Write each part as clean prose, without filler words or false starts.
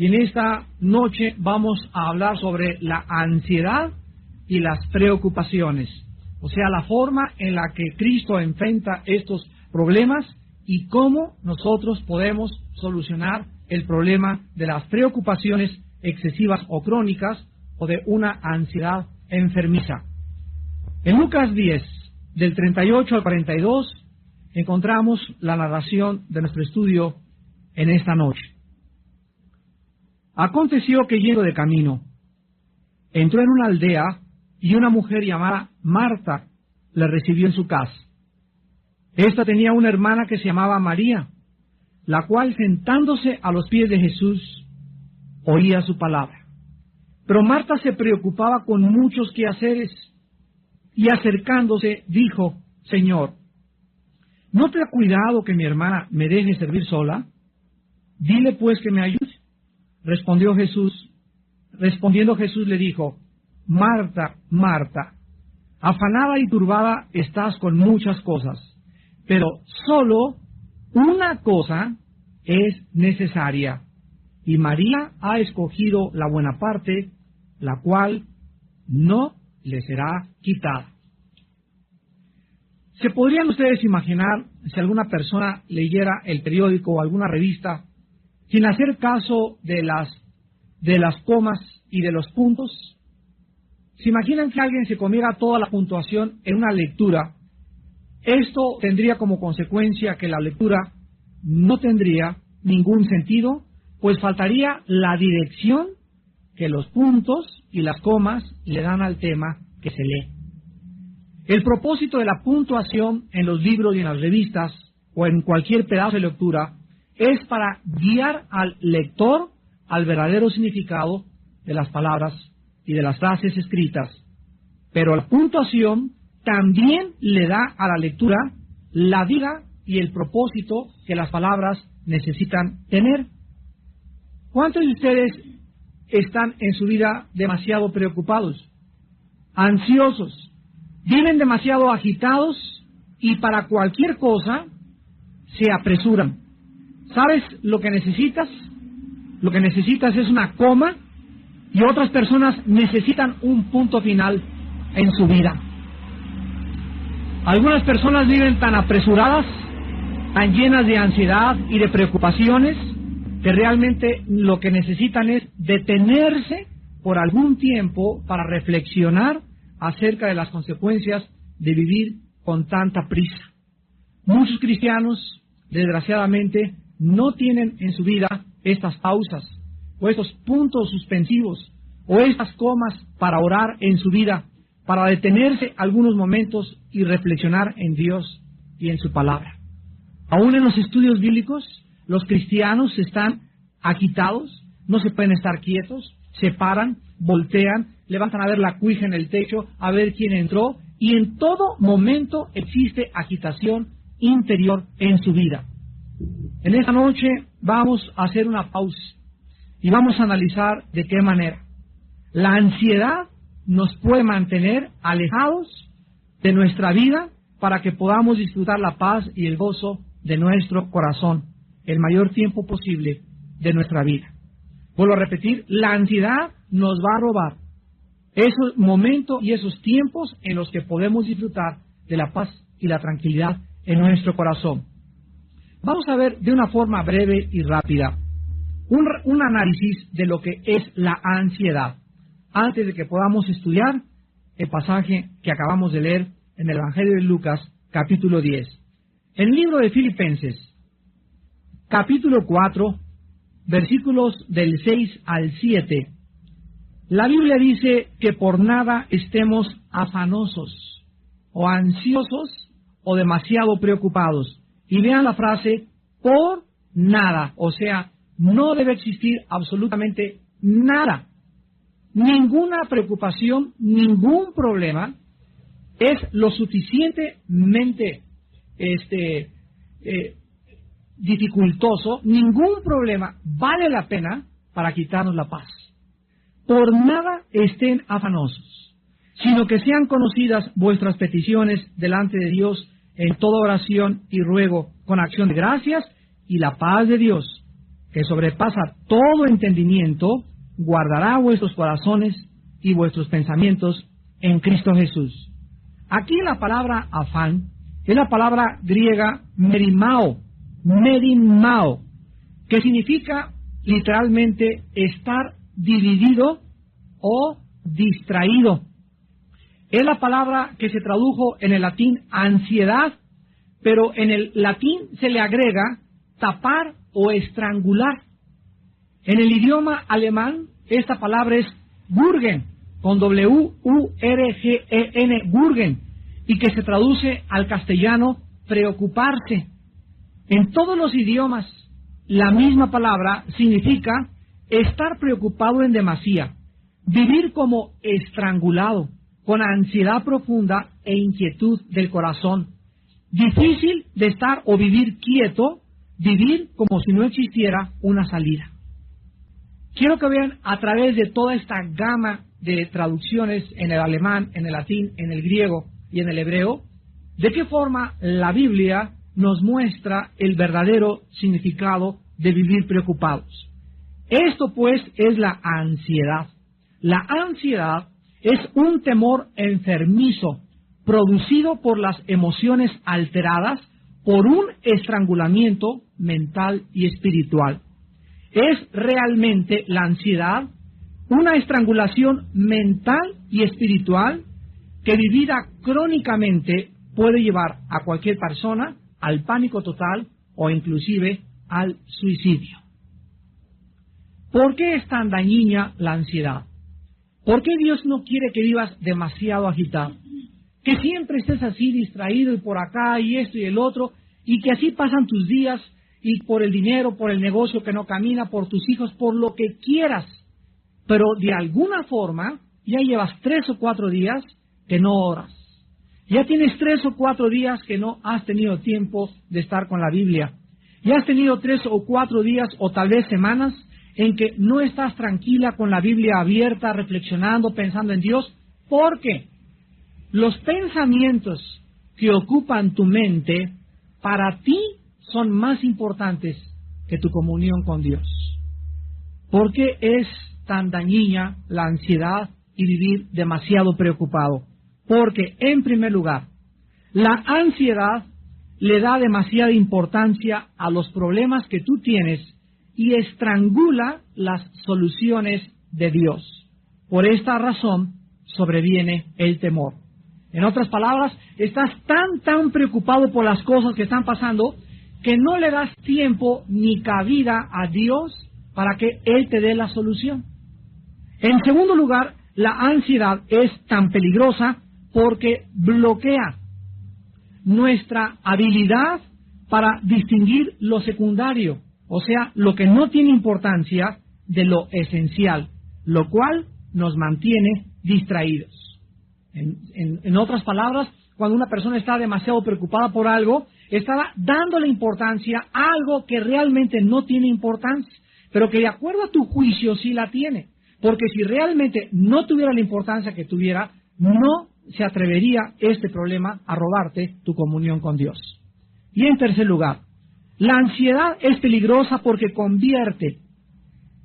Y en esta noche vamos a hablar sobre la ansiedad y las preocupaciones. O sea, la forma en la que Cristo enfrenta estos problemas y cómo nosotros podemos solucionar el problema de las preocupaciones excesivas o crónicas o de una ansiedad enfermiza. En Lucas 10, del 38 al 42, encontramos la narración de nuestro estudio en esta noche. Aconteció que yendo de camino, entró en una aldea y una mujer llamada Marta le recibió en su casa. Esta tenía una hermana que se llamaba María, la cual sentándose a los pies de Jesús oía su palabra. Pero Marta se preocupaba con muchos quehaceres y acercándose dijo: Señor, ¿no te ha cuidado que mi hermana me deje servir sola? Dile pues que me ayude. Respondiendo Jesús le dijo: Marta, Marta, afanada y turbada estás con muchas cosas, pero solo una cosa es necesaria, y María ha escogido la buena parte, la cual no le será quitada. ¿Se podrían ustedes imaginar si alguna persona leyera el periódico o alguna revista sin hacer caso de las comas y de los puntos? ¿Se imaginan que alguien se comiera toda la puntuación en una lectura? Esto tendría como consecuencia que la lectura no tendría ningún sentido, pues faltaría la dirección que los puntos y las comas le dan al tema que se lee. El propósito de la puntuación en los libros y en las revistas o en cualquier pedazo de lectura es para guiar al lector al verdadero significado de las palabras y de las frases escritas. Pero la puntuación también le da a la lectura la vida y el propósito que las palabras necesitan tener. ¿Cuántos de ustedes están en su vida demasiado preocupados, ansiosos, viven demasiado agitados y para cualquier cosa se apresuran? ¿Sabes lo que necesitas? Lo que necesitas es una coma, y otras personas necesitan un punto final en su vida. Algunas personas viven tan apresuradas, tan llenas de ansiedad y de preocupaciones, que realmente lo que necesitan es detenerse por algún tiempo para reflexionar acerca de las consecuencias de vivir con tanta prisa. Muchos cristianos, desgraciadamente, no tienen en su vida estas pausas, o estos puntos suspensivos, o estas comas para orar en su vida, para detenerse algunos momentos y reflexionar en Dios y en su palabra. Aún en los estudios bíblicos, los cristianos están agitados, no se pueden estar quietos, se paran, voltean, levantan a ver la cuija en el techo, a ver quién entró, y en todo momento existe agitación interior en su vida. En esta noche vamos a hacer una pausa y vamos a analizar de qué manera la ansiedad nos puede mantener alejados de nuestra vida para que podamos disfrutar la paz y el gozo de nuestro corazón el mayor tiempo posible de nuestra vida. Vuelvo a repetir, la ansiedad nos va a robar esos momentos y esos tiempos en los que podemos disfrutar de la paz y la tranquilidad en nuestro corazón. Vamos a ver de una forma breve y rápida un análisis de lo que es la ansiedad, antes de que podamos estudiar el pasaje que acabamos de leer en el Evangelio de Lucas, capítulo 10. En el libro de Filipenses, capítulo 4, versículos del 6 al 7, la Biblia dice que por nada estemos afanosos, o ansiosos, o demasiado preocupados. Y vean la frase, por nada, o sea, no debe existir absolutamente nada. Ninguna preocupación, ningún problema es lo suficientemente dificultoso, ningún problema vale la pena para quitarnos la paz. Por nada estén afanosos, sino que sean conocidas vuestras peticiones delante de Dios en toda oración y ruego con acción de gracias, y la paz de Dios, que sobrepasa todo entendimiento, guardará vuestros corazones y vuestros pensamientos en Cristo Jesús. Aquí la palabra afán es la palabra griega merimao, que significa literalmente estar dividido o distraído. Es la palabra que se tradujo en el latín ansiedad, pero en el latín se le agrega tapar o estrangular. En el idioma alemán, esta palabra es Wurgen, con W-U-R-G-E-N, Wurgen, y que se traduce al castellano preocuparse. En todos los idiomas, la misma palabra significa estar preocupado en demasía, vivir como estrangulado, con ansiedad profunda e inquietud del corazón. Difícil de estar o vivir quieto, vivir como si no existiera una salida. Quiero que vean a través de toda esta gama de traducciones en el alemán, en el latín, en el griego y en el hebreo, de qué forma la Biblia nos muestra el verdadero significado de vivir preocupados. Esto pues es la ansiedad. La ansiedad es un temor enfermizo producido por las emociones alteradas por un estrangulamiento mental y espiritual. Es realmente la ansiedad una estrangulación mental y espiritual que vivida crónicamente puede llevar a cualquier persona al pánico total o inclusive al suicidio. ¿Por qué es tan dañina la ansiedad? ¿Por qué Dios no quiere que vivas demasiado agitado? Que siempre estés así distraído y por acá y esto y el otro, y que así pasan tus días y por el dinero, por el negocio que no camina, por tus hijos, por lo que quieras. Pero de alguna forma ya llevas 3 o 4 días que no oras. Ya tienes 3 o 4 días que no has tenido tiempo de estar con la Biblia. Ya has tenido 3 o 4 días o tal vez semanas en que no estás tranquila con la Biblia abierta, reflexionando, pensando en Dios, porque los pensamientos que ocupan tu mente para ti son más importantes que tu comunión con Dios. ¿Por qué es tan dañina la ansiedad y vivir demasiado preocupado? Porque, en primer lugar, la ansiedad le da demasiada importancia a los problemas que tú tienes y estrangula las soluciones de Dios. Por esta razón sobreviene el temor. En otras palabras, estás tan preocupado por las cosas que están pasando que no le das tiempo ni cabida a Dios para que Él te dé la solución. En segundo lugar, la ansiedad es tan peligrosa porque bloquea nuestra habilidad para distinguir lo secundario, o sea, lo que no tiene importancia de lo esencial, lo cual nos mantiene distraídos. En otras palabras, cuando una persona está demasiado preocupada por algo, está dándole importancia a algo que realmente no tiene importancia, pero que de acuerdo a tu juicio sí la tiene. Porque si realmente no tuviera la importancia que tuviera, no se atrevería este problema a robarte tu comunión con Dios. Y en tercer lugar, la ansiedad es peligrosa porque convierte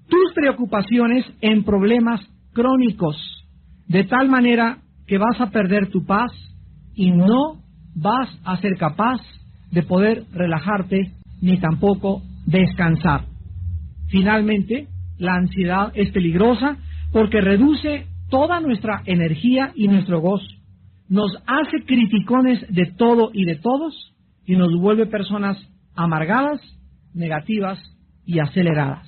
tus preocupaciones en problemas crónicos, de tal manera que vas a perder tu paz y no vas a ser capaz de poder relajarte ni tampoco descansar. Finalmente, la ansiedad es peligrosa porque reduce toda nuestra energía y nuestro gozo. Nos hace criticones de todo y de todos y nos vuelve personas amargadas, negativas y aceleradas.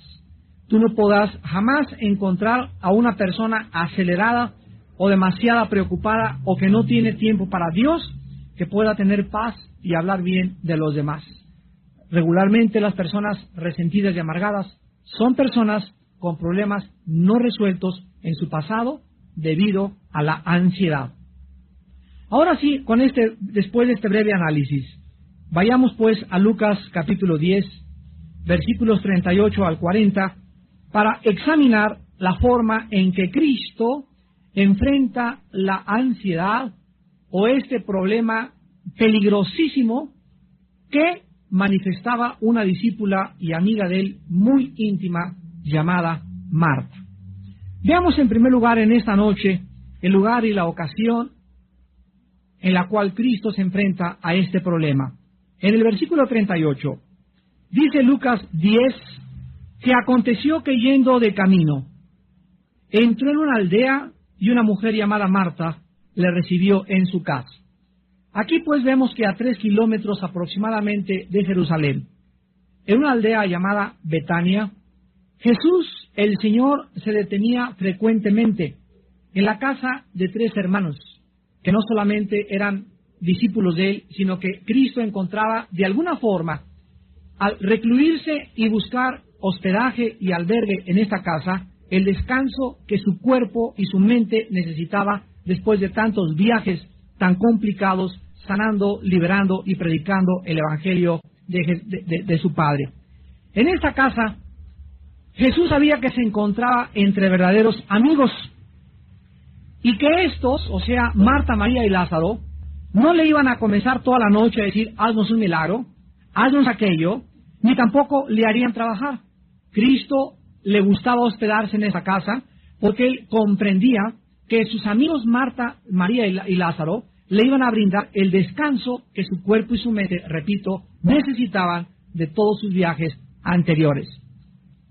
Tú no podrás jamás encontrar a una persona acelerada o demasiado preocupada o que no tiene tiempo para Dios que pueda tener paz y hablar bien de los demás. Regularmente las personas resentidas y amargadas son personas con problemas no resueltos en su pasado debido a la ansiedad. Ahora sí, después de este breve análisis, vayamos pues a Lucas capítulo 10, versículos 38 al 40, para examinar la forma en que Cristo enfrenta la ansiedad o este problema peligrosísimo que manifestaba una discípula y amiga de él muy íntima llamada Marta. Veamos en primer lugar en esta noche el lugar y la ocasión en la cual Cristo se enfrenta a este problema. En el versículo 38, dice Lucas 10, que aconteció que yendo de camino, entró en una aldea y una mujer llamada Marta le recibió en su casa. Aquí pues vemos que a 3 kilómetros aproximadamente de Jerusalén, en una aldea llamada Betania, Jesús, el Señor, se detenía frecuentemente en la casa de 3 hermanos, que no solamente eran discípulos de él, sino que Cristo encontraba de alguna forma, al recluirse y buscar hospedaje y albergue en esta casa, el descanso que su cuerpo y su mente necesitaba después de tantos viajes tan complicados, sanando, liberando y predicando el Evangelio de su Padre. En esta casa, Jesús sabía que se encontraba entre verdaderos amigos y que estos, o sea, Marta, María y Lázaro, no le iban a comenzar toda la noche a decir, haznos un milagro, haznos aquello, ni tampoco le harían trabajar. Cristo le gustaba hospedarse en esa casa porque él comprendía que sus amigos Marta, María y Lázaro le iban a brindar el descanso que su cuerpo y su mente, repito, necesitaban de todos sus viajes anteriores.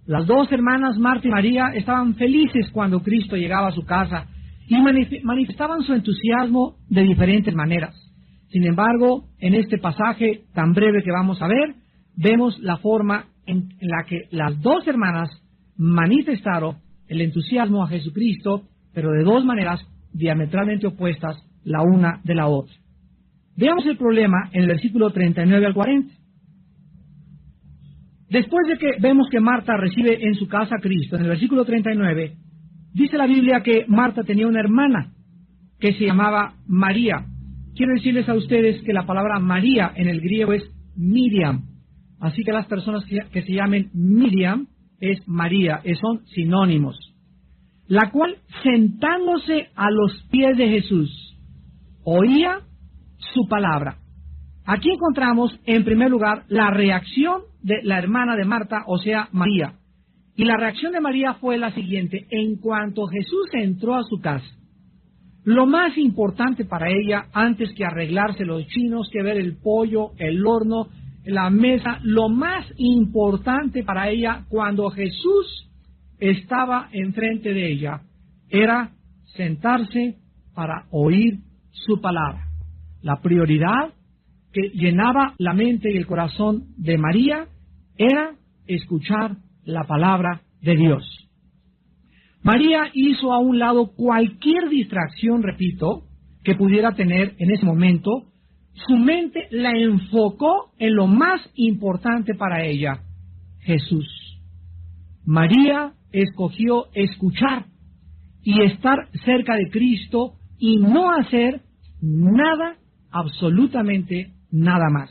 Las 2 hermanas, Marta y María, estaban felices cuando Cristo llegaba a su casa y manifestaban su entusiasmo de diferentes maneras. Sin embargo, en este pasaje tan breve que vamos a ver, vemos la forma en la que las 2 hermanas manifestaron el entusiasmo a Jesucristo, pero de 2 maneras diametralmente opuestas la una de la otra. Veamos el problema en el versículo 39 al 40. Después de que vemos que Marta recibe en su casa a Cristo, en el versículo 39, dice la Biblia que Marta tenía una hermana que se llamaba María. Quiero decirles a ustedes que la palabra María en el griego es Miriam. Así que las personas que se llamen Miriam es María, son sinónimos. La cual, sentándose a los pies de Jesús, oía su palabra. Aquí encontramos, en primer lugar, la reacción de la hermana de Marta, o sea, María. Y la reacción de María fue la siguiente: en cuanto Jesús entró a su casa, lo más importante para ella, antes que arreglarse los chinos, que ver el pollo, el horno, la mesa, lo más importante para ella cuando Jesús estaba enfrente de ella, era sentarse para oír su palabra. La prioridad que llenaba la mente y el corazón de María era escuchar la palabra de Dios. María hizo a un lado cualquier distracción, repito, que pudiera tener en ese momento. Su mente la enfocó en lo más importante para ella, Jesús. María escogió escuchar y estar cerca de Cristo y no hacer nada, absolutamente nada más.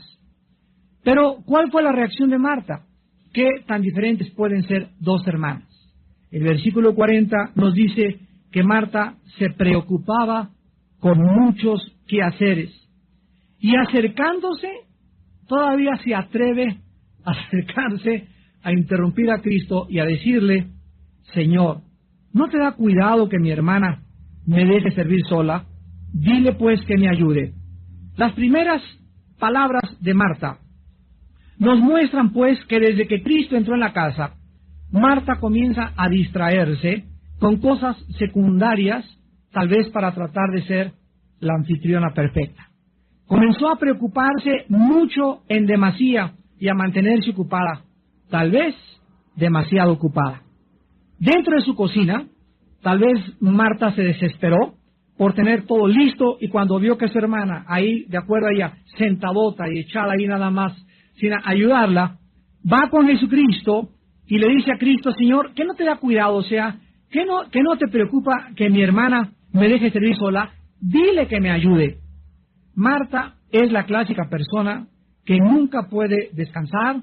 Pero, ¿cuál fue la reacción de Marta? ¿Qué tan diferentes pueden ser 2 hermanas? El versículo 40 nos dice que Marta se preocupaba con muchos quehaceres y acercándose, todavía se atreve a acercarse a interrumpir a Cristo y a decirle: Señor, ¿no te da cuidado que mi hermana me deje servir sola? Dile pues que me ayude. Las primeras palabras de Marta nos muestran pues que desde que Cristo entró en la casa, Marta comienza a distraerse con cosas secundarias, tal vez para tratar de ser la anfitriona perfecta. Comenzó a preocuparse mucho en demasía y a mantenerse ocupada, tal vez demasiado ocupada. Dentro de su cocina, tal vez Marta se desesperó por tener todo listo, y cuando vio que su hermana ahí, de acuerdo a ella, sentadota y echada ahí nada más, sin ayudarla, va con Jesucristo y le dice a Cristo: Señor, ¿qué no te da cuidado? O sea, ¿qué no te preocupa que mi hermana me deje servir sola? Dile que me ayude. Marta es la clásica persona que nunca puede descansar.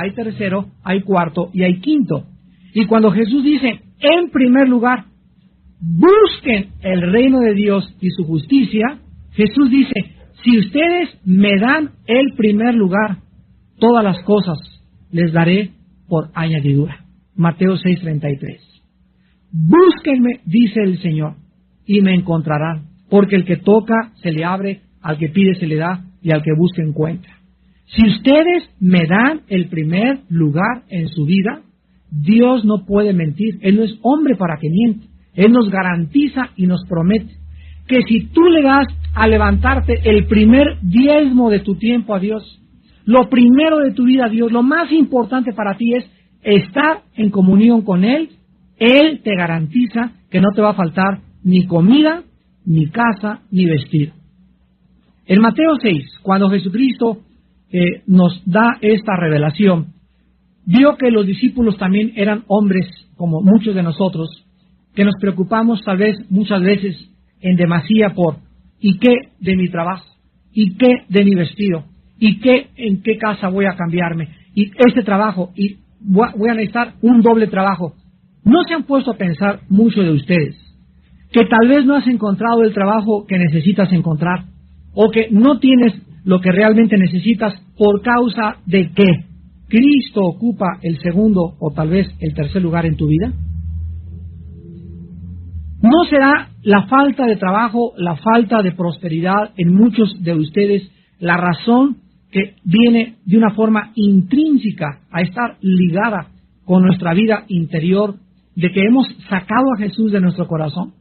hay tercero, hay cuarto y hay quinto. Y cuando Jesús dice, en primer lugar, busquen el reino de Dios y su justicia, Jesús dice, si ustedes me dan el primer lugar, todas las cosas les daré por añadidura. Mateo 6:33. Búsquenme, dice el Señor, y me encontrarán, porque el que toca se le abre, al que pide se le da, y al que busca encuentra. Si ustedes me dan el primer lugar en su vida, Dios no puede mentir. Él no es hombre para que miente. Él nos garantiza y nos promete que si tú le das a levantarte el primer diezmo de tu tiempo a Dios, lo primero de tu vida a Dios, lo más importante para ti es estar en comunión con Él, Él te garantiza que no te va a faltar ni comida, ni casa, ni vestido. En Mateo 6, cuando Jesucristo nos da esta revelación, vio que los discípulos también eran hombres como muchos de nosotros, que nos preocupamos tal vez muchas veces en demasía por ¿y qué de mi trabajo? ¿Y qué de mi vestido? ¿Y qué en qué casa voy a cambiarme? ¿Y este trabajo? ¿Y voy a necesitar un doble trabajo? ¿No se han puesto a pensar muchos de ustedes que tal vez no has encontrado el trabajo que necesitas encontrar o que no tienes lo que realmente necesitas por causa de que Cristo ocupa el segundo o tal vez el tercer lugar en tu vida? ¿No será la falta de trabajo, la falta de prosperidad en muchos de ustedes la razón que viene de una forma intrínseca a estar ligada con nuestra vida interior, de que hemos sacado a Jesús de nuestro corazón?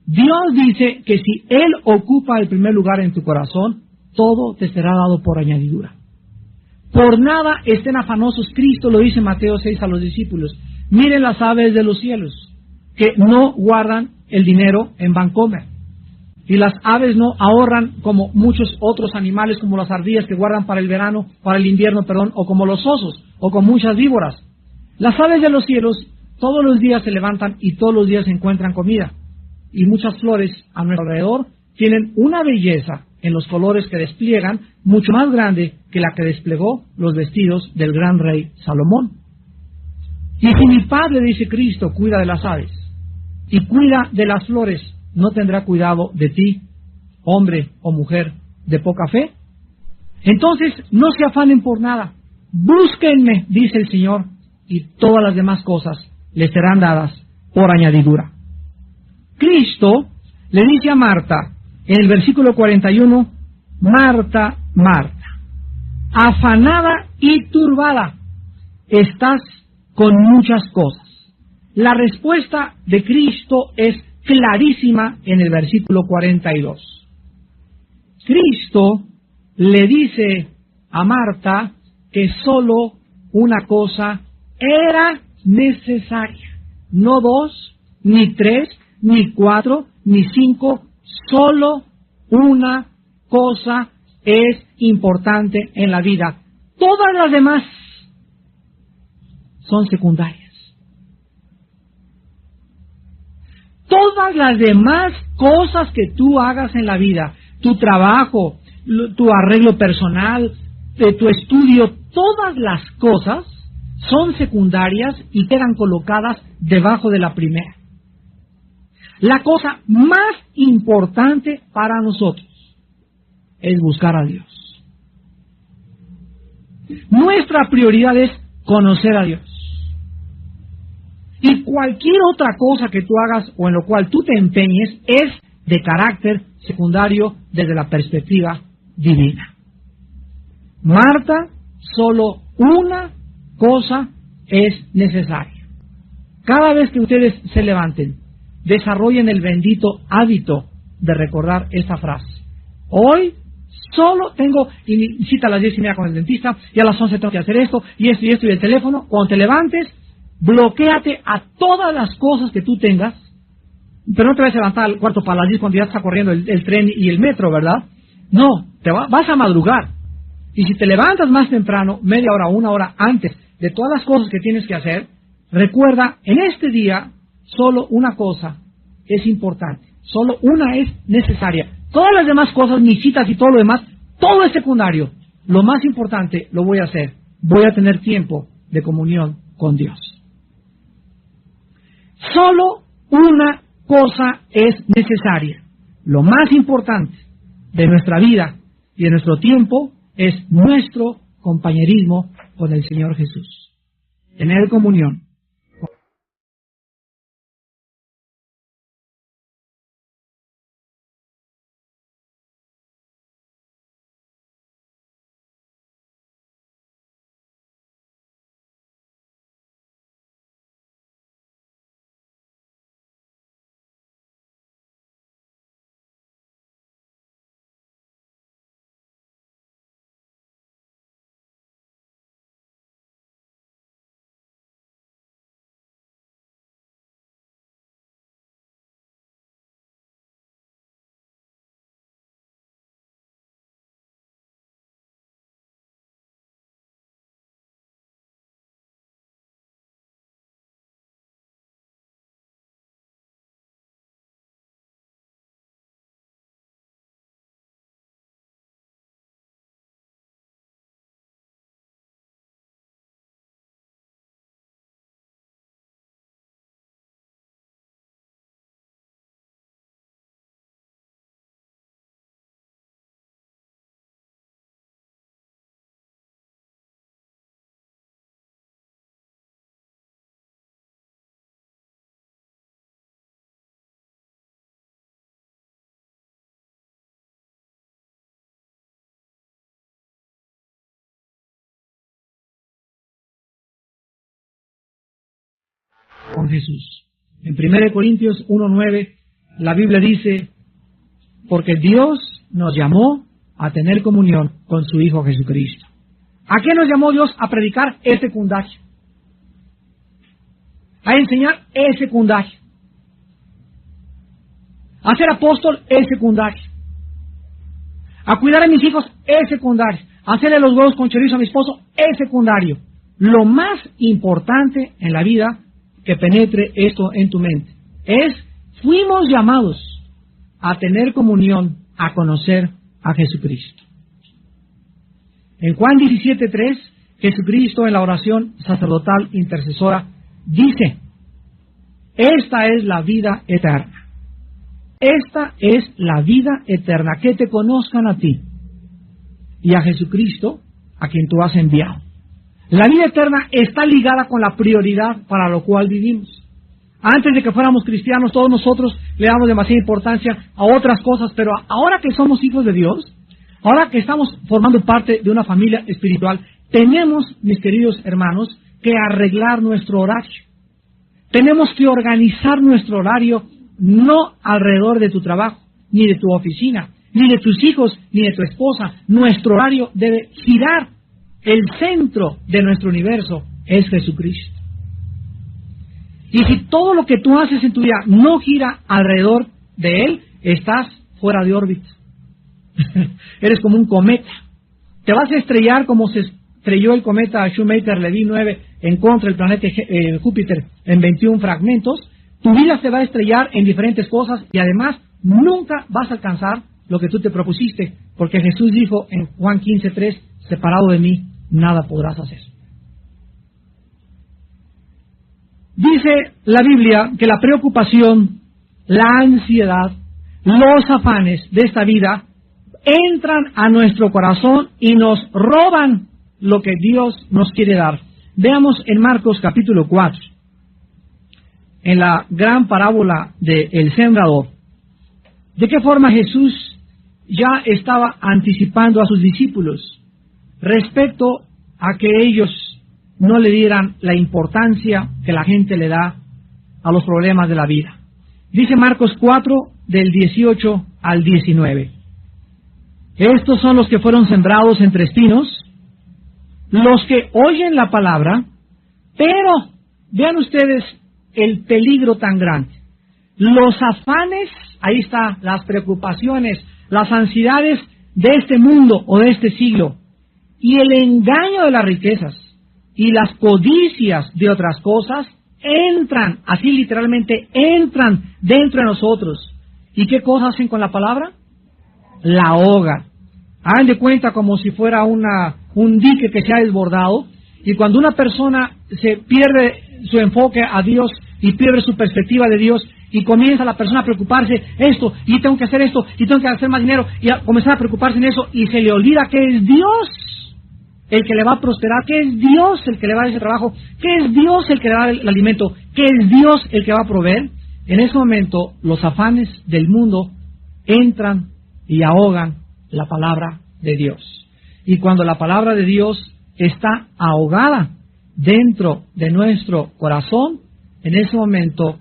Dios dice que si Él ocupa el primer lugar en tu corazón, todo te será dado por añadidura. Por nada estén afanosos. Cristo lo dice en Mateo 6 a los discípulos. Miren las aves de los cielos, que no guardan el dinero en Bancomer. Y las aves no ahorran como muchos otros animales, como las ardillas que guardan para el verano, para el invierno, o como los osos, o con muchas víboras. Las aves de los cielos todos los días se levantan y todos los días encuentran comida. Y muchas flores a nuestro alrededor tienen una belleza en los colores que despliegan mucho más grande que la que desplegó los vestidos del gran rey Salomón. Y si mi Padre, dice Cristo, cuida de las aves y cuida de las flores, ¿no tendrá cuidado de ti, hombre o mujer de poca fe? Entonces, no se afanen por nada. Búsquenme, dice el Señor, y todas las demás cosas les serán dadas por añadidura. Cristo le dice a Marta, en el versículo 41, Marta, Marta, afanada y turbada, estás con muchas cosas. La respuesta de Cristo es clarísima en el versículo 42. Cristo le dice a Marta que solo una cosa era necesaria, no 2, ni 3, ni 4, ni 5, solo una cosa es importante en la vida. Todas las demás son secundarias. Todas las demás cosas que tú hagas en la vida, tu trabajo, tu arreglo personal, tu estudio, todas las cosas son secundarias y quedan colocadas debajo de la primera. La cosa más importante para nosotros es buscar a Dios. Nuestra prioridad es conocer a Dios. Y cualquier otra cosa que tú hagas o en lo cual tú te empeñes es de carácter secundario desde la perspectiva divina. Marta, solo una cosa es necesaria. Cada vez que ustedes se levanten, desarrollen el bendito hábito de recordar esta frase. Hoy solo tengo cita a las 10:30 con el dentista, y a las 11 tengo que hacer esto, y esto, y el teléfono. Cuando te levantes, bloquéate a todas las cosas que tú tengas, pero no te vas a levantar al cuarto para las 10 cuando ya está corriendo el tren y el metro, ¿verdad? No, vas a madrugar. Y si te levantas más temprano, media hora o una hora antes de todas las cosas que tienes que hacer, recuerda, en este día, solo una cosa es importante, solo una es necesaria. Todas las demás cosas, mis citas y todo lo demás, todo es secundario. Lo más importante lo voy a hacer voy a tener tiempo de comunión con Dios. Solo una cosa es necesaria. Lo más importante de nuestra vida y de nuestro tiempo es nuestro compañerismo con el Señor Jesús. Tener comunión. Con Jesús. En 1 Corintios 1:9, la Biblia dice, porque Dios nos llamó a tener comunión con su Hijo Jesucristo. ¿A qué nos llamó Dios? A predicar el secundario. A enseñar el secundario. A ser apóstol el secundario. A cuidar a mis hijos el secundario. A hacerle los huevos con chorizo a mi esposo el secundario. Lo más importante en la vida que penetre esto en tu mente fuimos llamados a tener comunión, a conocer a Jesucristo. En Juan 17:3, Jesucristo en la oración sacerdotal intercesora dice, esta es la vida eterna. Esta es la vida eterna, que te conozcan a ti y a Jesucristo, a quien tú has enviado. La vida eterna está ligada con la prioridad para lo cual vivimos. Antes de que fuéramos cristianos, todos nosotros le damos demasiada importancia a otras cosas, pero ahora que somos hijos de Dios, ahora que estamos formando parte de una familia espiritual, tenemos, mis queridos hermanos, que arreglar nuestro horario. Tenemos que organizar nuestro horario no alrededor de tu trabajo, ni de tu oficina, ni de tus hijos, ni de tu esposa. Nuestro horario debe girar. El centro de nuestro universo es Jesucristo. Y si todo lo que tú haces en tu vida no gira alrededor de Él, estás fuera de órbita. Eres como un cometa. Te vas a estrellar como se estrelló el cometa Shoemaker-Levy 9 en contra del planeta Júpiter en 21 fragmentos. Tu vida se va a estrellar en diferentes cosas y además nunca vas a alcanzar lo que tú te propusiste, porque Jesús dijo en Juan 15:3, separado de mí, nada podrás hacer. Dice la Biblia que la preocupación, la ansiedad, los afanes de esta vida entran a nuestro corazón y nos roban lo que Dios nos quiere dar. Veamos en Marcos capítulo 4, en la gran parábola del sembrador, de qué forma Jesús ya estaba anticipando a sus discípulos respecto a que ellos no le dieran la importancia que la gente le da a los problemas de la vida. Dice Marcos 4, del 18 al 19. Estos son los que fueron sembrados entre espinos, los que oyen la palabra, pero vean ustedes el peligro tan grande. Los afanes, ahí está, las preocupaciones, las ansiedades de este mundo o de este siglo, y el engaño de las riquezas y las codicias de otras cosas entran, así literalmente entran dentro de nosotros. ¿Y qué cosas hacen con la palabra? La ahogan. Hagan de cuenta como si fuera un dique que se ha desbordado, y cuando una persona se pierde su enfoque a Dios y pierde su perspectiva de Dios, y comienza la persona a preocuparse, esto, y tengo que hacer esto, y tengo que hacer más dinero, y a comenzar a preocuparse en eso, y se le olvida que es Dios el que le va a prosperar, que es Dios el que le va a dar ese trabajo, que es Dios el que le va a dar el alimento, que es Dios el que va a proveer. En ese momento los afanes del mundo entran y ahogan la palabra de Dios. Y cuando la palabra de Dios está ahogada dentro de nuestro corazón, en ese momento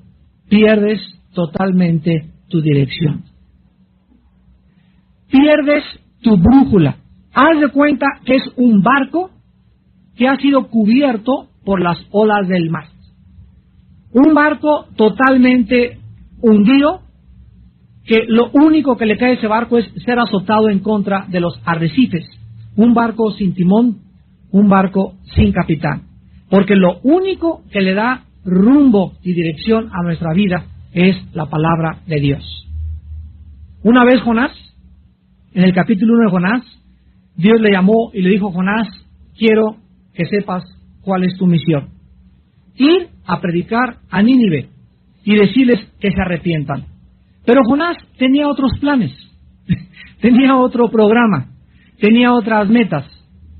pierdes totalmente tu dirección. Pierdes tu brújula. Haz de cuenta que es un barco que ha sido cubierto por las olas del mar. Un barco totalmente hundido, que lo único que le cae a ese barco es ser azotado en contra de los arrecifes. Un barco sin timón, un barco sin capitán. Porque lo único que le da rumbo y dirección a nuestra vida es la palabra de Dios. Una vez Jonás, en el capítulo 1 de Jonás, Dios le llamó y le dijo: Jonás, quiero que sepas cuál es tu misión. Ir a predicar a Nínive y decirles que se arrepientan. Pero Jonás tenía otros planes, tenía otro programa, tenía otras metas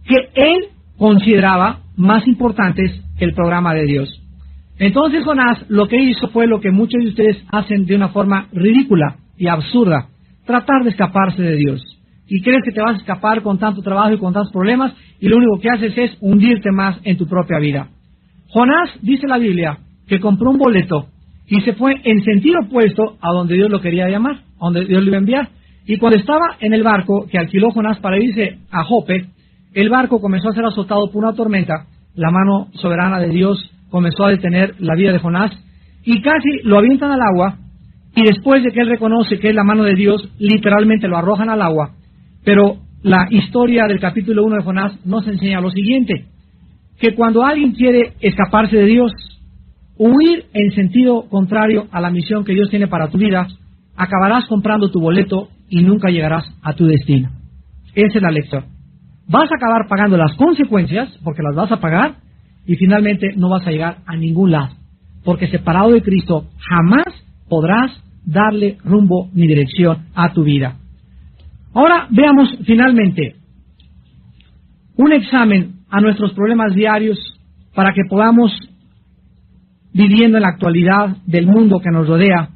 que él consideraba más importantes que el programa de Dios. Entonces Jonás lo que hizo fue lo que muchos de ustedes hacen de una forma ridícula y absurda: tratar de escaparse de Dios. Y crees que te vas a escapar con tanto trabajo y con tantos problemas, y lo único que haces es hundirte más en tu propia vida. Jonás, dice la Biblia, que compró un boleto y se fue en sentido opuesto a donde Dios lo quería llamar, a donde Dios lo iba a enviar. Y cuando estaba en el barco que alquiló Jonás para irse a Jope, el barco comenzó a ser azotado por una tormenta. La mano soberana de Dios comenzó a detener la vida de Jonás y casi lo avientan al agua, y después de que él reconoce que es la mano de Dios, literalmente lo arrojan al agua. Pero la historia del capítulo 1 de Jonás nos enseña lo siguiente: que cuando alguien quiere escaparse de Dios, huir en sentido contrario a la misión que Dios tiene para tu vida, acabarás comprando tu boleto y nunca llegarás a tu destino. Esa es la lección. Vas a acabar pagando las consecuencias, porque las vas a pagar, y finalmente no vas a llegar a ningún lado, porque separado de Cristo jamás podrás darle rumbo ni dirección a tu vida. Ahora veamos finalmente un examen a nuestros problemas diarios para que podamos, viviendo en la actualidad del mundo que nos rodea,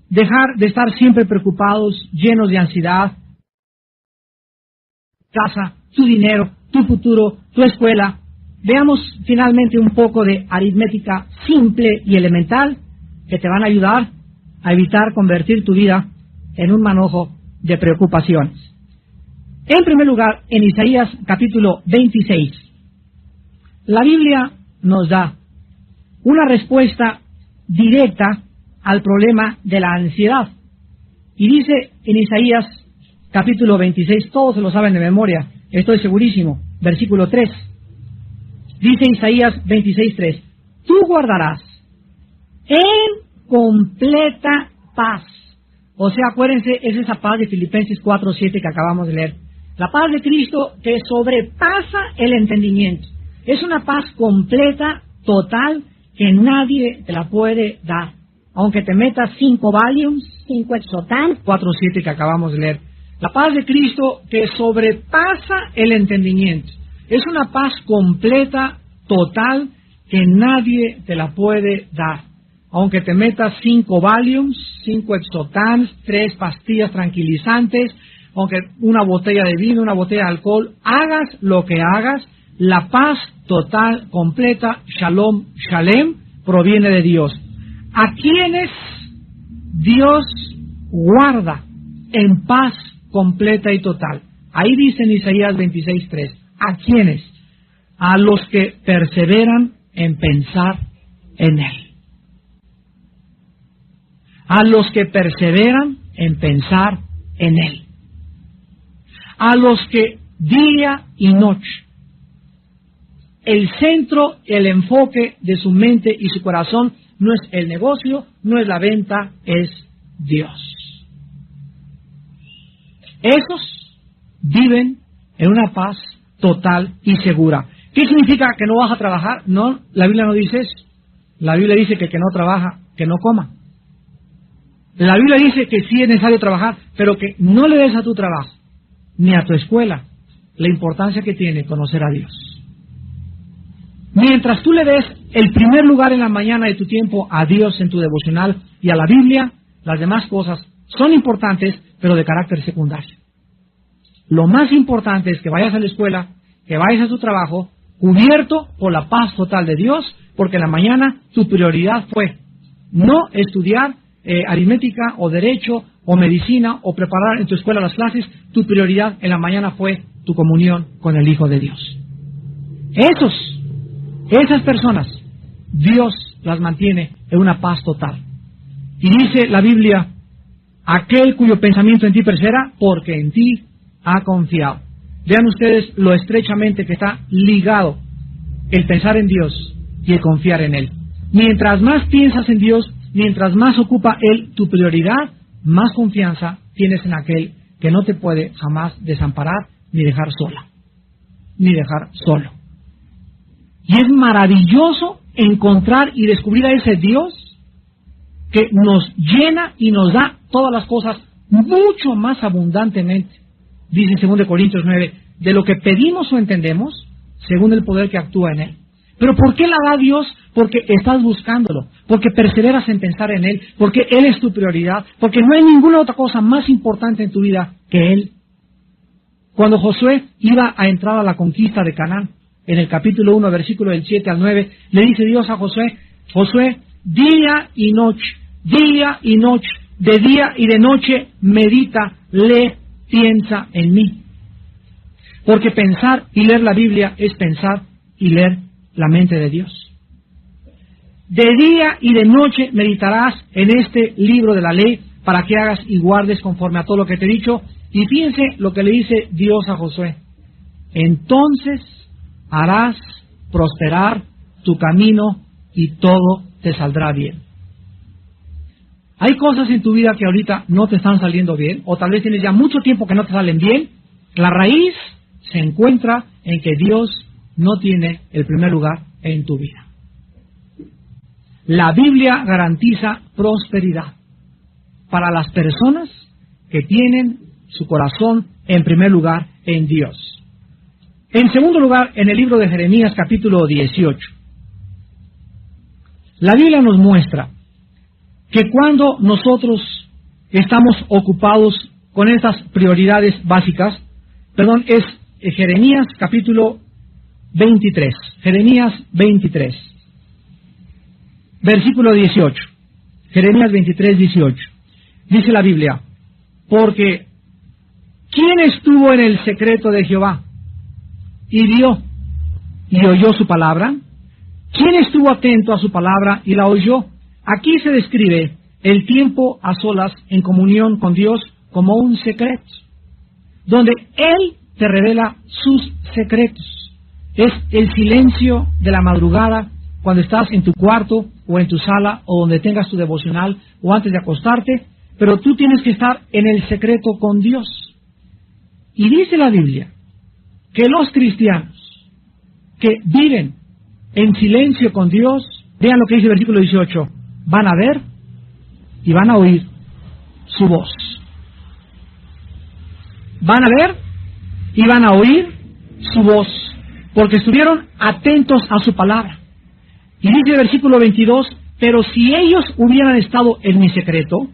dejar de estar siempre preocupados, llenos de ansiedad. Casa, tu dinero, tu futuro, tu escuela. Veamos finalmente un poco de aritmética simple y elemental que te van a ayudar a evitar convertir tu vida en un manojo de preocupaciones. En primer lugar, en Isaías capítulo 26, la Biblia nos da una respuesta directa al problema de la ansiedad. Y dice en Isaías capítulo 26, todos se lo saben de memoria, estoy segurísimo, versículo 3. Dice Isaías 26:3: tú guardarás en completa paz. O sea, acuérdense, es esa paz de Filipenses 4:7 que acabamos de leer. La paz de Cristo que sobrepasa el entendimiento. Es una paz completa, total, que nadie te la puede dar. Aunque te metas 5 Valiums, 5 Exotan, 4:7 que acabamos de leer. La paz de Cristo que sobrepasa el entendimiento. Es una paz completa, total, que nadie te la puede dar. Aunque te metas 5 Valiums, 5 Exotans, 3 pastillas tranquilizantes, aunque una botella de vino, una botella de alcohol, hagas lo que hagas, la paz total, completa, Shalom, Shalem, proviene de Dios. A quienes Dios guarda en paz completa y total. Ahí dice en Isaías 26:3. ¿A quiénes? A los que perseveran en pensar en Él. A los que perseveran en pensar en Él. A los que día y noche, el centro, el enfoque de su mente y su corazón no es el negocio, no es la venta, es Dios. Esos viven en una paz total y segura. ¿Qué significa que no vas a trabajar? No, la Biblia no dice eso. La Biblia dice que el que no trabaja, que no coma. La Biblia dice que sí es necesario trabajar, pero que no le des a tu trabajo, ni a tu escuela, la importancia que tiene conocer a Dios. Mientras tú le des el primer lugar en la mañana de tu tiempo a Dios en tu devocional y a la Biblia, las demás cosas son importantes, pero de carácter secundario. Lo más importante es que vayas a la escuela, que vayas a tu trabajo, cubierto por la paz total de Dios, porque en la mañana tu prioridad fue no estudiar aritmética o derecho o medicina o preparar en tu escuela las clases. Tu prioridad en la mañana fue tu comunión con el Hijo de Dios. Esas personas, Dios las mantiene en una paz total. Y dice la Biblia, aquel cuyo pensamiento en ti persevera, porque en ti ha confiado. Vean ustedes lo estrechamente que está ligado el pensar en Dios y el confiar en Él. Mientras más piensas en Dios, mientras más ocupa Él tu prioridad, más confianza tienes en aquel que no te puede jamás desamparar ni dejar sola, ni dejar solo. Y es maravilloso encontrar y descubrir a ese Dios que nos llena y nos da todas las cosas mucho más abundantemente. Dice en 2 Corintios 9, de lo que pedimos o entendemos, según el poder que actúa en Él. ¿Pero por qué la da Dios? Porque estás buscándolo, porque perseveras en pensar en Él, porque Él es tu prioridad, porque no hay ninguna otra cosa más importante en tu vida que Él. Cuando Josué iba a entrar a la conquista de Canaán, en el capítulo 1, versículo del 7 al 9, le dice Dios a Josué, Josué, día y noche, de día y de noche, medita, lee, piensa en mí. Porque pensar y leer la Biblia es pensar y leer la mente de Dios. De día y de noche meditarás en este libro de la ley para que hagas y guardes conforme a todo lo que te he dicho. Y fíjense lo que le dice Dios a Josué. Entonces harás prosperar tu camino y todo te saldrá bien. Hay cosas en tu vida que ahorita no te están saliendo bien, o tal vez tienes ya mucho tiempo que no te salen bien. La raíz se encuentra en que Dios no tiene el primer lugar en tu vida. La Biblia garantiza prosperidad para las personas que tienen su corazón en primer lugar en Dios. En segundo lugar, en el libro de Jeremías capítulo 18, la Biblia nos muestra que cuando nosotros estamos ocupados con estas prioridades básicas, es Jeremías capítulo 23, Jeremías 23, versículo 18, Jeremías 23, 18, dice la Biblia, porque ¿quién estuvo en el secreto de Jehová y vio y oyó su palabra? ¿Quién estuvo atento a su palabra y la oyó? Aquí se describe el tiempo a solas en comunión con Dios como un secreto, donde Él te revela sus secretos. Es el silencio de la madrugada cuando estás en tu cuarto o en tu sala o donde tengas tu devocional o antes de acostarte, pero tú tienes que estar en el secreto con Dios. Y dice la Biblia que los cristianos que viven en silencio con Dios, vean lo que dice el versículo 18, van a ver y van a oír su voz. Van a ver y van a oír su voz, porque estuvieron atentos a su palabra. Y dice el versículo 22, pero si ellos hubieran estado en mi secreto,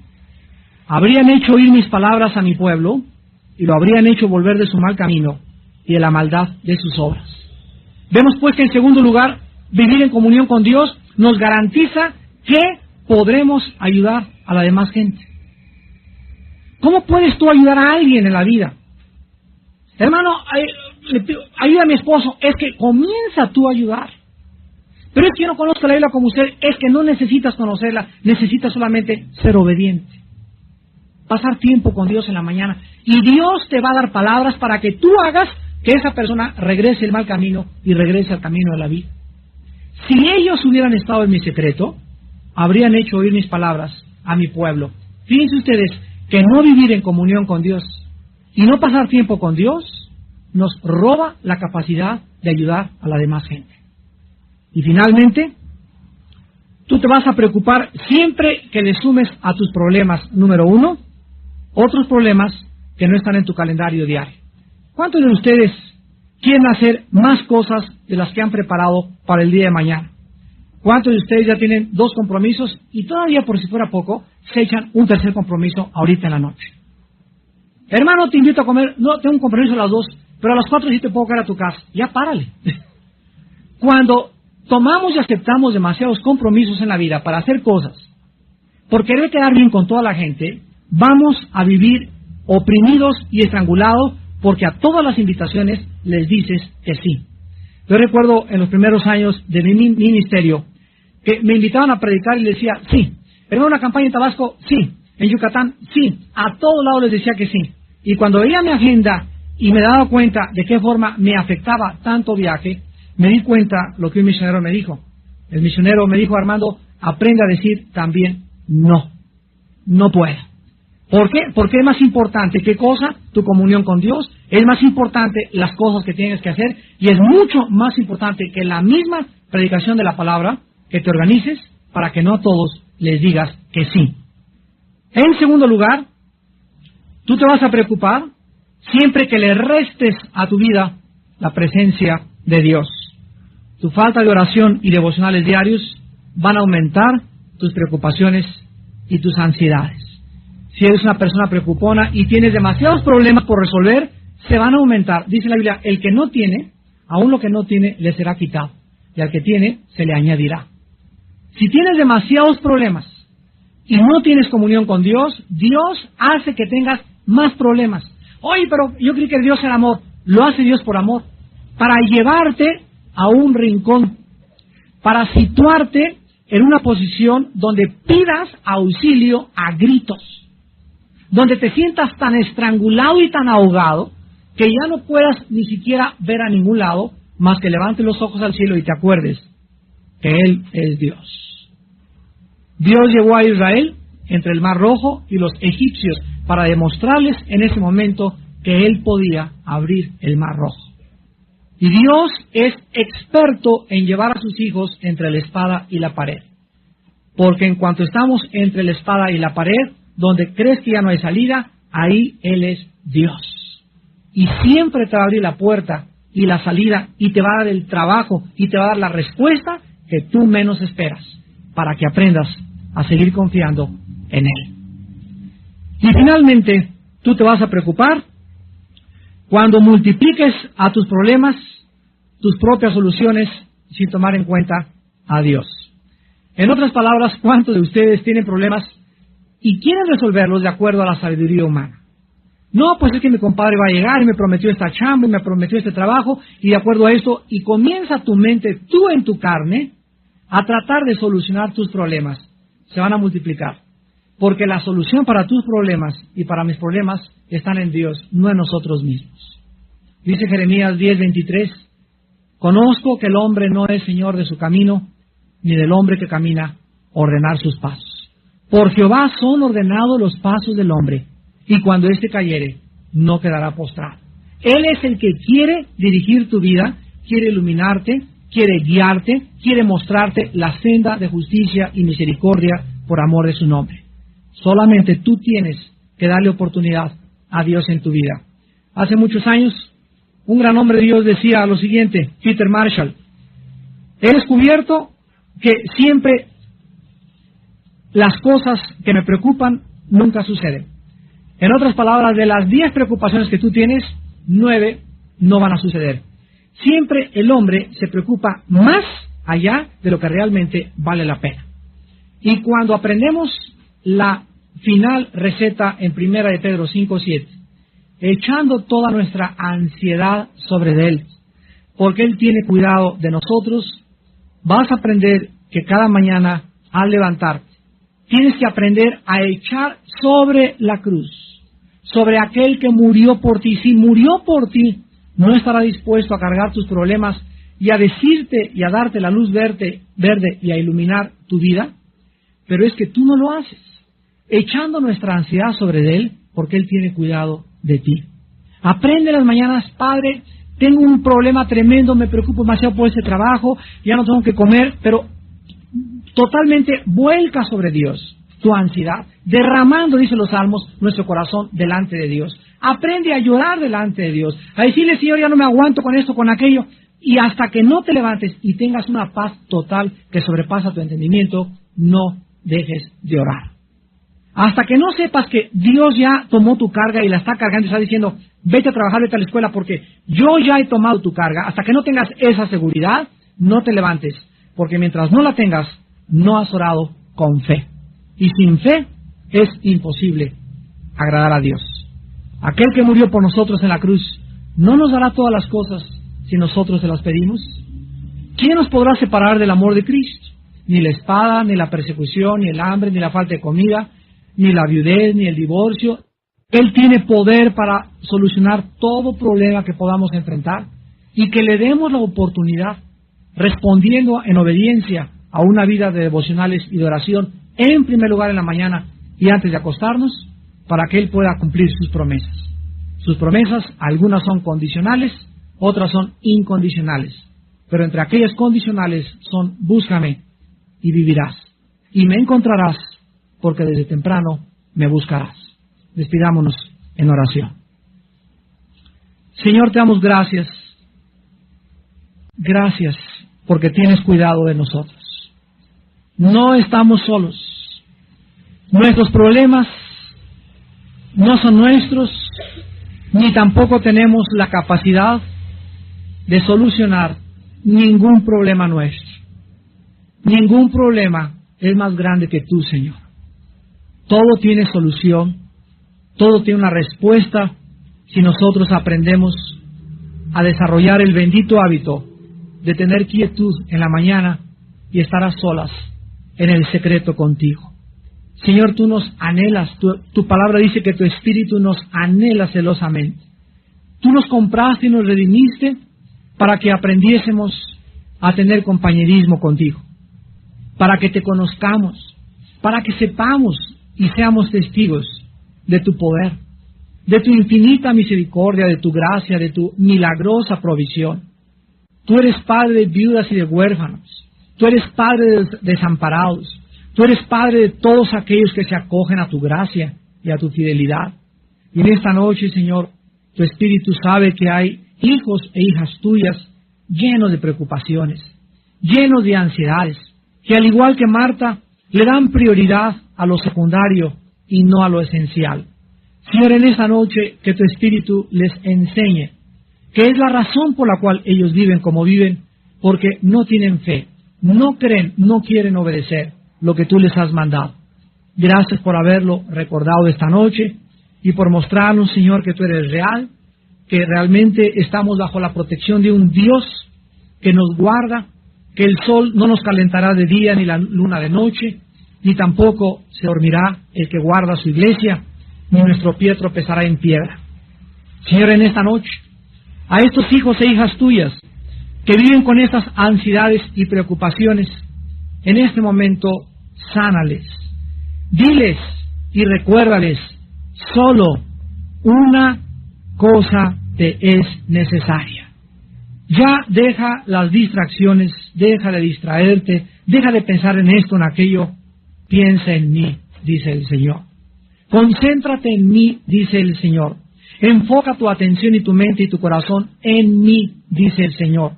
habrían hecho oír mis palabras a mi pueblo, y lo habrían hecho volver de su mal camino y de la maldad de sus obras. Vemos pues que en segundo lugar, vivir en comunión con Dios nos garantiza que podremos ayudar a la demás gente. ¿Cómo puedes tú ayudar a alguien en la vida? Hermano, ayuda a mi esposo. Es que comienza tú a ayudar. Pero es que yo no conozco la Biblia como usted. Es que no necesitas conocerla. Necesitas solamente ser obediente. Pasar tiempo con Dios en la mañana. Y Dios te va a dar palabras para que tú hagas que esa persona regrese el mal camino y regrese al camino de la vida. Si ellos hubieran estado en mi secreto, habrían hecho oír mis palabras a mi pueblo. Fíjense ustedes que no vivir en comunión con Dios y no pasar tiempo con Dios nos roba la capacidad de ayudar a la demás gente. Y finalmente, tú te vas a preocupar siempre que le sumes a tus problemas, número 1, otros problemas que no están en tu calendario diario. ¿Cuántos de ustedes quieren hacer más cosas de las que han preparado para el día de mañana? ¿Cuántos de ustedes ya tienen 2 compromisos y todavía, por si fuera poco, se echan un tercer compromiso ahorita en la noche? Hermano, te invito a comer, no, tengo un compromiso a las 2, pero a las 4 sí te puedo caer a tu casa. Ya párale. Cuando tomamos y aceptamos demasiados compromisos en la vida para hacer cosas, por querer quedar bien con toda la gente, vamos a vivir oprimidos y estrangulados porque a todas las invitaciones les dices que sí. Yo recuerdo en los primeros años de mi ministerio que me invitaban a predicar y les decía, sí. ¿Era una campaña en Tabasco? Sí. ¿En Yucatán? Sí. A todos lados les decía que sí. Y cuando veía mi agenda y me daba cuenta de qué forma me afectaba tanto viaje, me di cuenta lo que un misionero me dijo. El misionero me dijo, Armando, aprende a decir también no. No puedo. ¿Por qué? Porque es más importante, ¿qué cosa? Tu comunión con Dios. Es más importante las cosas que tienes que hacer. Y es mucho más importante que la misma predicación de la palabra, que te organices para que no a todos les digas que sí. En segundo lugar, tú te vas a preocupar siempre que le restes a tu vida la presencia de Dios. Tu falta de oración y devocionales diarios van a aumentar tus preocupaciones y tus ansiedades. Si eres una persona preocupona y tienes demasiados problemas por resolver, se van a aumentar. Dice la Biblia, el que no tiene, aún lo que no tiene, le será quitado. Y al que tiene, se le añadirá. Si tienes demasiados problemas y no tienes comunión con Dios, Dios hace que tengas más problemas. Oye, pero yo creí que Dios era amor. Lo hace Dios por amor. Para llevarte a un rincón. Para situarte en una posición donde pidas auxilio a gritos. Donde te sientas tan estrangulado y tan ahogado que ya no puedas ni siquiera ver a ningún lado más que levantes los ojos al cielo y te acuerdes que Él es Dios. Dios llevó a Israel entre el Mar Rojo y los egipcios para demostrarles en ese momento que Él podía abrir el Mar Rojo. Y Dios es experto en llevar a sus hijos entre la espada y la pared. Porque en cuanto estamos entre la espada y la pared, donde crees que ya no hay salida, ahí Él es Dios. Y siempre te va a abrir la puerta y la salida y te va a dar el trabajo y te va a dar la respuesta que tú menos esperas para que aprendas a seguir confiando en Él. Y finalmente, tú te vas a preocupar cuando multipliques a tus problemas tus propias soluciones sin tomar en cuenta a Dios. En otras palabras, ¿cuántos de ustedes tienen problemas y quieren resolverlos de acuerdo a la sabiduría humana? No, pues es que mi compadre va a llegar y me prometió esta chamba y me prometió este trabajo y de acuerdo a esto, y comienza tu mente, tú en tu carne, a tratar de solucionar tus problemas. Se van a multiplicar. Porque la solución para tus problemas y para mis problemas están en Dios, no en nosotros mismos. Dice Jeremías 10:23, conozco que el hombre no es señor de su camino, ni del hombre que camina ordenar sus pasos. Por Jehová son ordenados los pasos del hombre, y cuando éste cayere, no quedará postrado. Él es el que quiere dirigir tu vida, quiere iluminarte, quiere guiarte, quiere mostrarte la senda de justicia y misericordia por amor de su nombre. Solamente tú tienes que darle oportunidad a Dios en tu vida. Hace muchos años, un gran hombre de Dios decía lo siguiente, Peter Marshall, he descubierto que siempre las cosas que me preocupan nunca suceden. En otras palabras, de las 10 preocupaciones que tú tienes, 9 no van a suceder. Siempre el hombre se preocupa más allá de lo que realmente vale la pena. Y cuando aprendemos la final receta en 1 de Pedro 5:7, echando toda nuestra ansiedad sobre Él, porque Él tiene cuidado de nosotros, vas a aprender que cada mañana al levantarte, tienes que aprender a echar sobre la cruz, sobre aquel que murió por ti. Si murió por ti, no estará dispuesto a cargar tus problemas y a decirte y a darte la luz verde y a iluminar tu vida, pero es que tú no lo haces, echando nuestra ansiedad sobre Él, porque Él tiene cuidado de ti. Aprende las mañanas, Padre, tengo un problema tremendo, me preocupo demasiado por ese trabajo, ya no tengo que comer, pero totalmente vuelca sobre Dios tu ansiedad, derramando, dicen los salmos, nuestro corazón delante de Dios. Aprende a llorar delante de Dios, a decirle, Señor, ya no me aguanto con esto, con aquello, y hasta que no te levantes y tengas una paz total que sobrepasa tu entendimiento, no dejes de orar. Hasta que no sepas que Dios ya tomó tu carga y la está cargando y está diciendo, vete a trabajar, vete a la escuela porque yo ya he tomado tu carga, hasta que no tengas esa seguridad, no te levantes, porque mientras no la tengas, no has orado con fe. Y sin fe es imposible agradar a Dios. Aquel que murió por nosotros en la cruz, ¿no nos dará todas las cosas si nosotros se las pedimos? ¿Quién nos podrá separar del amor de Cristo? Ni la espada, ni la persecución, ni el hambre, ni la falta de comida, ni la viudez, ni el divorcio. Él tiene poder para solucionar todo problema que podamos enfrentar y que le demos la oportunidad, respondiendo en obediencia a una vida de devocionales y de oración, en primer lugar en la mañana y antes de acostarnos, para que Él pueda cumplir sus promesas. Sus promesas, algunas son condicionales, otras son incondicionales. Pero entre aquellas condicionales son, búscame y vivirás, y me encontrarás, porque desde temprano me buscarás. Despidámonos en oración. Señor, te damos gracias. Gracias porque tienes cuidado de nosotros. No estamos solos. Nuestros problemas no son nuestros, ni tampoco tenemos la capacidad de solucionar ningún problema nuestro. Ningún problema es más grande que tú, Señor. Todo tiene solución, todo tiene una respuesta si nosotros aprendemos a desarrollar el bendito hábito de tener quietud en la mañana y estar a solas en el secreto contigo. Señor, tú nos anhelas, tu palabra dice que tu espíritu nos anhela celosamente. Tú nos compraste y nos redimiste para que aprendiésemos a tener compañerismo contigo, para que te conozcamos, para que sepamos y seamos testigos de tu poder, de tu infinita misericordia, de tu gracia, de tu milagrosa provisión. Tú eres Padre de viudas y de huérfanos, tú eres Padre de desamparados, tú eres Padre de todos aquellos que se acogen a tu gracia y a tu fidelidad. Y en esta noche, Señor, tu Espíritu sabe que hay hijos e hijas tuyas llenos de preocupaciones, llenos de ansiedades, que al igual que Marta, le dan prioridad a lo secundario y no a lo esencial. Señor, en esta noche que tu Espíritu les enseñe que es la razón por la cual ellos viven como viven, porque no tienen fe, no creen, no quieren obedecer lo que tú les has mandado. Gracias por haberlo recordado esta noche y por mostrarnos, Señor, que tú eres real, que realmente estamos bajo la protección de un Dios que nos guarda, que el sol no nos calentará de día ni la luna de noche, ni tampoco se dormirá el que guarda su iglesia, ni nuestro pie tropezará en piedra. Señor, en esta noche, a estos hijos e hijas tuyas que viven con estas ansiedades y preocupaciones, en este momento, sánales. Diles y recuérdales, solo una cosa te es necesaria. Ya deja las distracciones, deja de distraerte, deja de pensar en esto, en aquello. Piensa en mí, dice el Señor. Concéntrate en mí, dice el Señor. Enfoca tu atención y tu mente y tu corazón en mí, dice el Señor.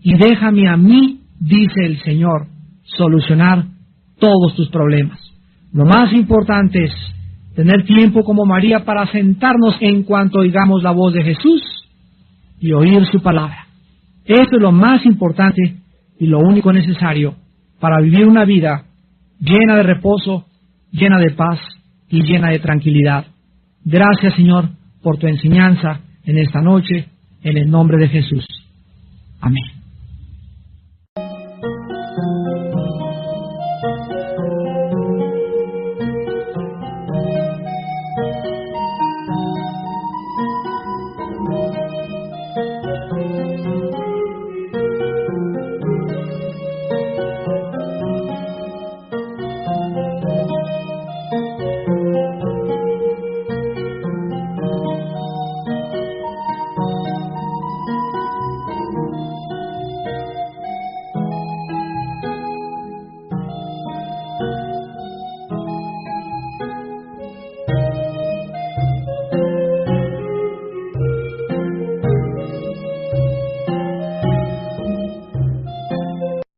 Y déjame a mí, dice el Señor, solucionar todos tus problemas. Lo más importante es tener tiempo como María para sentarnos en cuanto oigamos la voz de Jesús y oír su palabra. Esto es lo más importante y lo único necesario para vivir una vida llena de reposo, llena de paz y llena de tranquilidad. Gracias, Señor, por tu enseñanza en esta noche, en el nombre de Jesús. Amén.